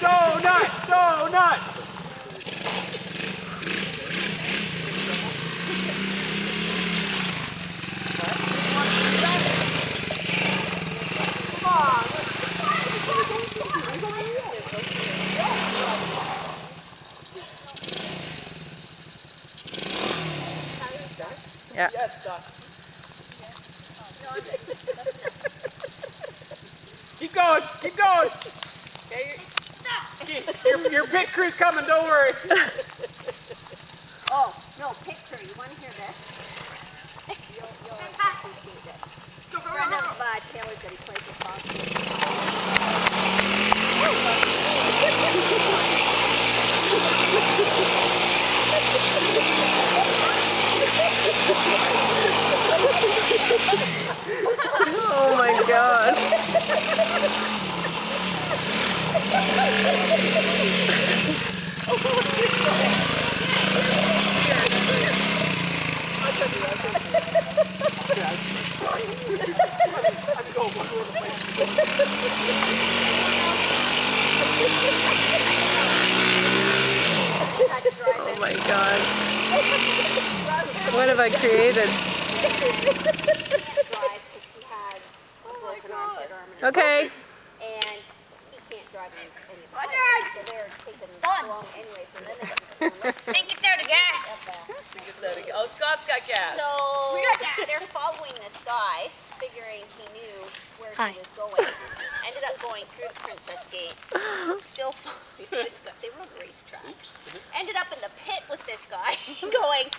Donut! Donut! Yeah. Yeah, it's stuck. Keep going, keep going. Okay, your pit crew's coming, don't worry. Oh, no, pit crew, you want to hear this? You'll appreciate this. A friend of Taylor's that he plays with Oh my God. Oh my God. What have I created? Okay. And he can't drive any so they're taking long anyway, so then they Think it's out of gas. Oh, Scott's got gas. So they're following this guy, figuring he knew where he was going. Ended up going through the Princess Gates. Still following this guy. They were on the racetrack. Ended up in the pit with this guy, going,